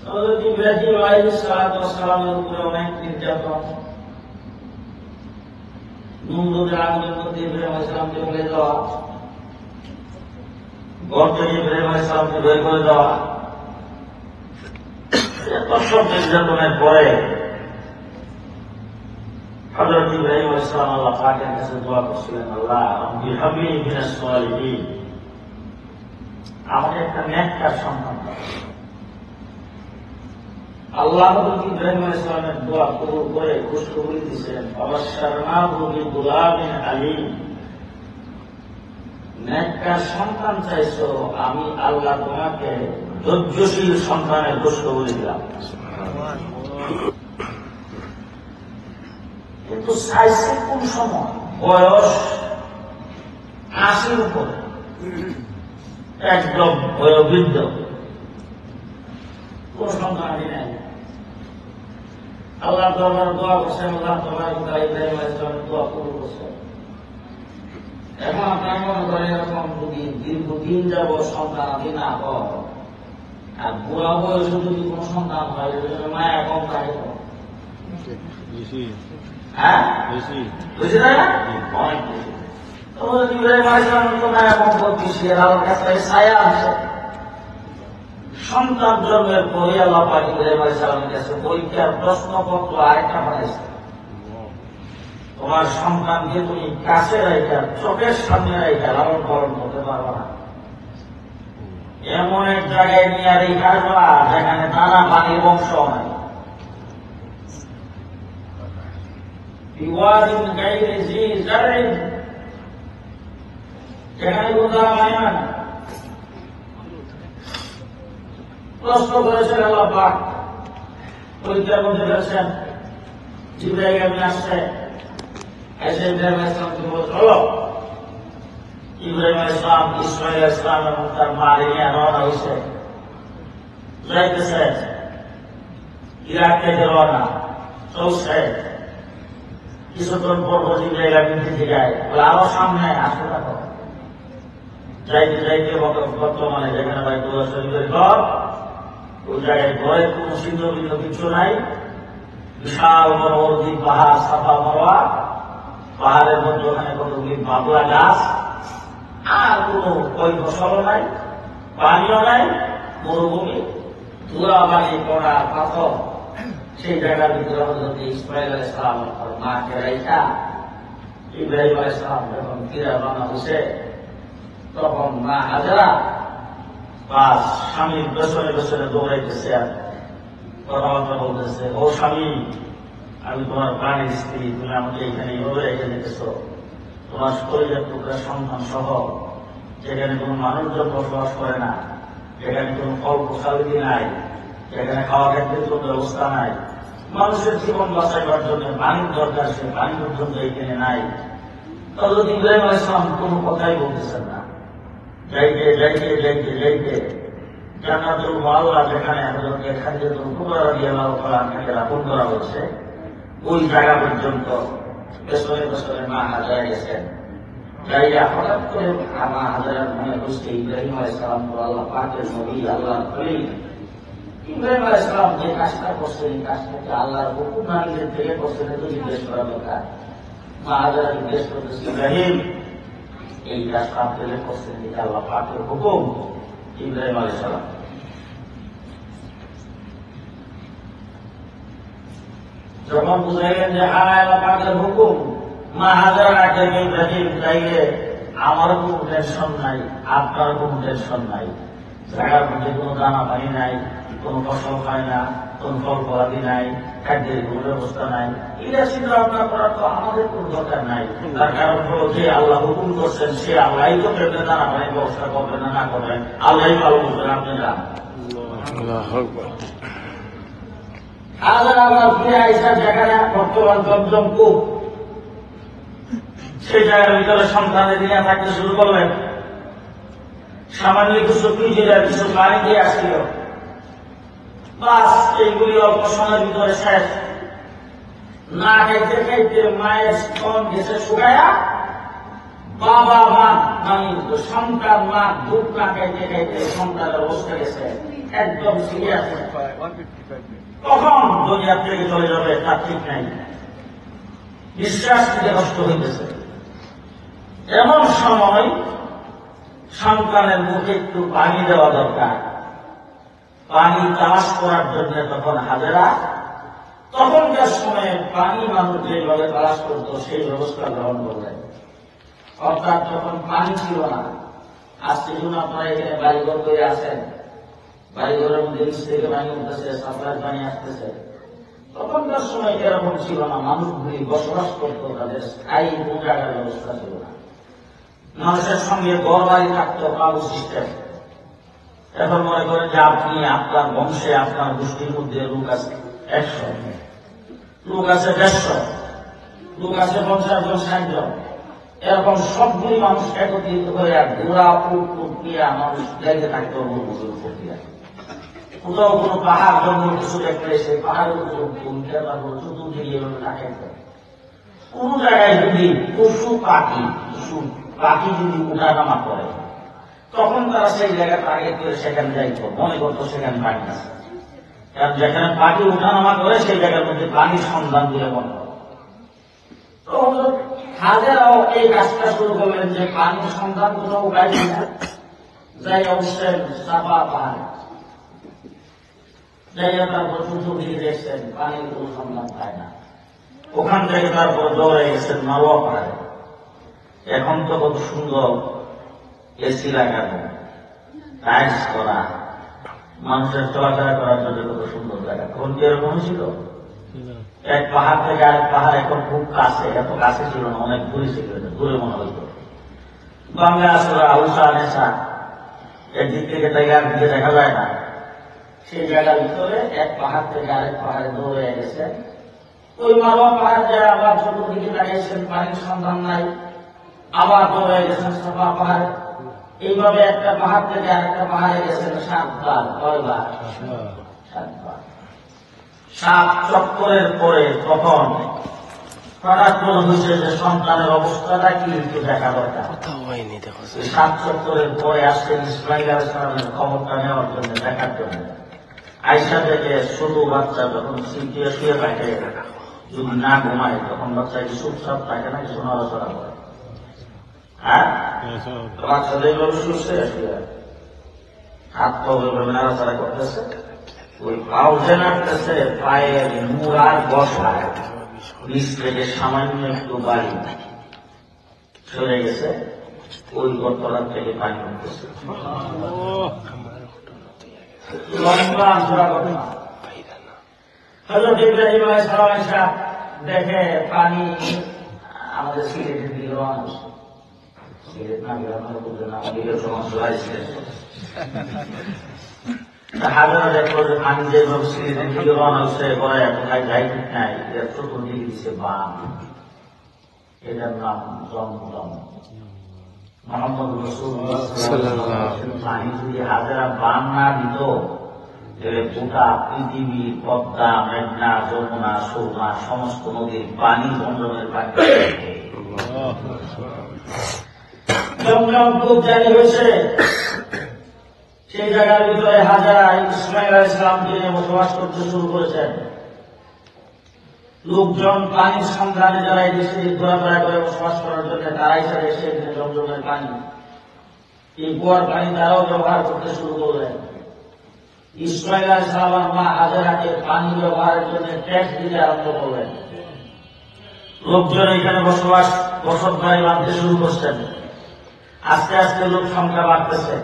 হযরত ইব্রাহিম আলাইহিস সালাতু ওয়াস সালামের উপরে অনেক নির্যাতন, নমরুদের আগুনের মধ্যে ইব্রাহিম আলাইহিস সালামকে ফেলে দেওয়া, গর্ত থেকে ইব্রাহিম আলাইহিস সালামকে বের করে দেওয়া, এত সব নির্যাতনের পরে হযরত ইব্রাহিম আলাইহিস সালাম আল্লাহ পাকের কাছে দোয়া করছিলেন, আল্লাহ রাব্বি হাবলি মিনাস সালিহিন, আমাকে একটা নেককার সন্তান দাও। আল্লাহ হযরত ইব্রাহিম আলাইহিস সালামের দোয়া কবুল করে খুশখবরি দিয়েছেন, অবশ্যরনাহু বিগুলামিন আলীম, নেককার সন্তান চাইছো, আমি আল্লাহ তোমাকে ধৈর্যশীল সন্তানের খুশখবরি দিলাম। কিন্তু চাইছে কোন সময়? বয়স ৮০-র উপরে, একদম বয়োবৃদ্ধ, কোন সন্তান আদি নাই। আল্লাহ দরবারে দোয়া করছেন, আল্লাহ তাবারক ওয়া তাআলা ইব্রাহিম আলাইহিস সালামের দোয়া কবুল করছেন। এখন আপনার মনে করেন এরকম যদি দীর্ঘদিন যাব সন্তান আদি না হয়, আর বুড়া বয়সে যদি কোন সন্তান হয়, মায়া কম থাকে, হ্যাঁ বুঝে যায় না, অনেক বেশি। তোমাদের ইব্রাহিম আলাইহিস সালামের তো মায়া কম বেশি, আর আল্লাহর কাছে ছায়া আছে। সন্তান জন্মের পরে আল্লাহ পাক ইব্রাহিম আলাইহিস সালামের কাছে পরীক্ষার প্রশ্নপত্র আরেকটা বানাইছে, তোমার সন্তানকে তুমি কাছে রাখা, চোখের সামনে রাখা লালন পালন করতে পারবে না, এমন এক জায়গায় নিয়ে রেখে আসবা যেখানে দানা পানির বংশ নাই, বিওয়াদিন গায়রি জি জারইন, যেখানে কোনো দানা পানি নাই। প্রশ্ন করেছেন আল্লাহ পাক, পরীক্ষার মধ্যে ফেলছেন, জিবরাইল আমিন আসছে, এসে ইব্রাহিম আলাইহিস সালামকে বলে, চলো। ইব্রাহিম আলাইহিস সালাম, ইসমাঈল আলাইহিস সালাম এবং তার মা নিয়ে রওনা হয়েছে, যাইতেছে ইরাক থেকে রওনা, চলছে। কিছুক্ষণ পর জিবরাইল আমিন থেকে যায়, বলে আরো সামনে আসতে থাকো। যাইতে যাইতে বর্তমানে যেখানে বাইতুল্লাহ শরীফের ঘর, ওই জায়গায় ঘরের কোন সিদ্ধবিদ্ধ কিছু নাই, বিশাল বড় অর্ধি পাহাড়, সাফা মারওয়া, পাহাড়ের মধ্যে ওখানে কতগুলি বাবলা গাছ, আর কোন ওই ফসলও নাই, পানিও নাই, মরুভূমি, ধুলাবালি পড়া পাথর। সেই জায়গার ভিতরে হযরত ইসমাঈল আলাইহিস সালাম মাকে রাইখা ইব্রাহিম আলাইহিস সালাম যখন ফিরে রওনা হয়েছে, তখন মা হাজেরা বাস স্বামীর পেছনে পেছনে দৌড়াইতেছে, আর কথাবার্তা বলতেছে, ও স্বামী, আমি তোমার প্রাণের স্ত্রী, তুমি আমাকে এখানে এইভাবে রেখে দিতেছ, তোমার শরীরের টুকরা সন্তান সহ, যেখানে কোনো মানুষজন বসবাস করে না, যেখানে কোনো ফল ফসলাদি নাই, যেখানে খাওয়া খাদ্যের কোনো ব্যবস্থা নাই, মানুষের জীবন বাঁচাইবার জন্য পানির দরকার, সে পানি পর্যন্ত এখানে নাই। হযরত ইব্রাহিম আলাইহিস সালাম কোনো কথাই বলতেছেন না। যাইতে যাইতে যাইতে যাইতে জান্নাতুল মুআল্লা, যেখানে হযরত খাদিজাতুল কুবরা রাদিয়াল্লাহু তাআলা আনহাকে দাফন করা হয়েছে, ওই জায়গা পর্যন্ত পেছনে পেছনে মা হাজেরা গেছেন। যাইয়া হঠাৎ করে মা হাজেরার মনে হচ্ছে ইব্রাহিম আলাইহিস সালাম তো আল্লাহ পাকের নবী, আল্লাহর খলিল। ইব্রাহিম আলাইহিস সালাম যে কাজটা করছেন, এই কাজটাকে আল্লাহর হুকুম না নিজের থেকে করছেন, এত জিজ্ঞেস করা দরকার। মা হাজেরা জিজ্ঞেস করতেছে, ইব্রাহিম এই কাজটা আপনি করছেন, এটা আল্লাহ পাকের হুকুম? ইব্রাহিম আলাইহিস সালাম যখন বুঝাইলেন যে হ্যাঁ আল্লাহ পাকের হুকুম, মা হাজেরা ডাকেন, ইব্রাহিম চাইলে আমার কোনো টেনশন নাই, আপনার কোনো টেনশন নাই, জায়গার মধ্যে কোনো দানা পানি নাই, কোনো ফসল খায় না, কোন ফল ফলাদি নাই, খাদ্যের কোনো ব্যবস্থা নাই, এটা চিন্তা ভাবনা করার তো আমাদের কোনো দরকার নাই। তার কারণ হলো যে আল্লাহ হুকুম করছেন, সে আল্লাহই তো কেমনে দানা পানির ব্যবস্থা করবেন না না করবেন, আল্লাহই ভালো বুঝবেন, আপনি যান। আবার ফিরে আইসা যেখানে বর্তমান জমজম কূপ, সেই জায়গার ভিতরে সন্তানের দিকে থাকতে শুরু করলেন। সামান্য কিছু ফ্রিজের কিছু পানি দিয়ে আসছিল, বাস এইগুলি অল্প সময়ের ভিতরে শেষ। না খাইতে খাইতে মায়ের স্তন গেছে শুকায়া, বাবা মা মানে সন্তান মা দুধ না খাইতে খাইতে সন্তানের অবস্থা গেছে একদম সিরিয়াস। কখন দুনিয়া থেকে চলে যাবে তার ঠিক নাই, বিশ্বাস থেকে নষ্ট হইতেছে। এমন সময় সন্তানের মুখে একটু পানি দেওয়া দরকার, পানি তালাশ করার জন্য তখন হাজেরা তখনকার সময়ে পানি মানুষ যেভাবে তালাশ করত সেই ব্যবস্থা গ্রহণ করলেন। অর্থাৎ তখন পানি ছিল না। আজকে যখন আপনারা এখানে বাড়িঘর করে আছেন, বাড়িঘরের মধ্যে নিচ থেকে পানি উঠতেছে, সাপ্লাই পানি আসতেছে, তখনকার সময় এরকম ছিল না। মানুষগুলি বসবাস করতো, তাদের স্থায়ী পূজাগার ব্যবস্থা ছিল না। মানুষের সঙ্গে গড় বাড়ি থাকতো, কাবু সিস্টেম। এখন মনে করেন যে আপনি আপনার বংশে আপনার গোষ্ঠীর মধ্যে লোক আছে 100, লোক আছে 150, লোক আছে 50 জন 60 জন, এরকম সবগুলি মানুষ একত্রিত করে আর ঘোড়া প্রক্রিয়া মানুষ লেগে থাকতো প্রক্রিয়া। কোথাও কোনো পাহাড় জঙ্গল কিছু দেখলে সেই পাহাড়ের উপর তুলতে বা চতুর্দিকে এভাবে থাকে। কোন জায়গায় যদি পশু পাখি যদি উঠানামা করে তখন তারা সেই জায়গা টার্গেট করে সেখানে যাইত, মনে করতো সেখানে পানি আছে। কারণ যেখানে পাখি উঠানামা করে সেই জায়গার মধ্যে পানির সন্ধান দিয়ে মনে করে। তো হাজারাও এই কাজটা শুরু করলেন যে পানির সন্ধান কোথাও পাইনি না, যাই অবশ্যই সাফা পাহাড়ে যাইয়া তারপর চতুর্দিকে দেখছেন পানির কোনো সন্ধান পায় না। ওখান থেকে তারপর দৌড়ে গেছেন মারোয়া পাহাড়ে। এখন তো কত সুন্দর এসি লাগানো, টাইলস করা, মানুষের চলাফেরা করার জন্য কত সুন্দর জায়গা। তখন কি এরকম ছিল? এক পাহাড় থেকে আরেক পাহাড় এখন খুব কাছে, এত কাছে ছিল না, অনেক দূরে ছিল, দূরে মনে হইত। বাংলা আসরা আউসা নেশা একদিক থেকে জায়গার দিকে দেখা যায় না, সেই জায়গার ভিতরে এক পাহাড় থেকে আরেক পাহাড়ে দৌড়ে গেছে। ওই মারোয়া পাহাড় যায় আবার চতুর্দিকে লাগাইছেন, পানির সন্ধান নাই, আবার দৌড়ে গেছেন সাফা পাহাড়ে। এইভাবে একটা পাহাড় থেকে আরেকটা পাহাড়ে গেছেন 7 বার 9 বার 7 বার। 7 চক্করের পরে তখন হঠাৎ মনে হয়েছে যে সন্তানের অবস্থাটা কি একটু দেখা দরকার। 7 চক্করের পরে আসছেন ইসমাইল আলাইহিস সালামের খবরটা নেওয়ার জন্য, দেখার জন্য। আয়সা থেকে ছোট বাচ্চা যখন সিটিয়ে শুয়ে থাকে, যদি না ঘুমায় তখন বাচ্চা কি চুপচাপ থাকে না, কিছু নড়াচড়া করে। হ্যাঁ, বাচ্চাদের এইভাবে শুয়ে শুয়ে হাত পা ওইভাবে নাড়াচাড়া করতেছে, ওই পাও যে নাড়তেছে, পায়ের মুড়ার বসায় নিচ থেকে সামান্য একটু বাড়ি সরে গেছে, ওই গর্তলার থেকে পানি উঠতেছে। লম্বা আন্তরা ঘটনা। হযরত ইব্রাহিম আলাইহিস সালাম দেখে পানি আমাদের সিলেটের দিকে রওনা হচ্ছে। সিলেট না গ্রামের মধ্যে না, দিকে সমস্যা হাজারা দেখলো যে পানি যেভাবে সিলেটের দিকে রওনা হচ্ছে, পরে কোথায় যাই ঠিক নাই, এর চতুর্দিকে দিচ্ছে বান, এটার নাম জমজম। মুহাম্মদ রাসূলুল্লাহ সাল্লাল্লাহু আলাইহি ওয়াসাল্লাম পানি যদি হাজারা বান না দিত, গোটা পৃথিবী পদ্মা, মেঘনা, যমুনা, সুরমা সমস্ত নদীর পানি জমজমের পানি। জমজম খুব জানি হয়েছে, সেই জায়গার ভিতরে হাজারা ইসমাইল আলাইহিস সালামকে নিয়ে বসবাস করতে শুরু করেছেন। লোকজন পানির সন্ধানে যারা এই দেশে ঘোরাফেরা করে বসবাস করার জন্য, তারাই সাথে এসে জমজমের পানি, এই কুয়ার পানি তারাও ব্যবহার করতে শুরু করলেন। ইসমাইল আলাইহিস সালাম মা হাজেরাকে পানি ব্যবহারের জন্য ট্যাক্স দিতে আরম্ভ করলেন। লোকজন এখানে বসত বাড়ি বাঁধতে শুরু করছেন। আস্তে আস্তে লোক সংখ্যা বাড়তেছে।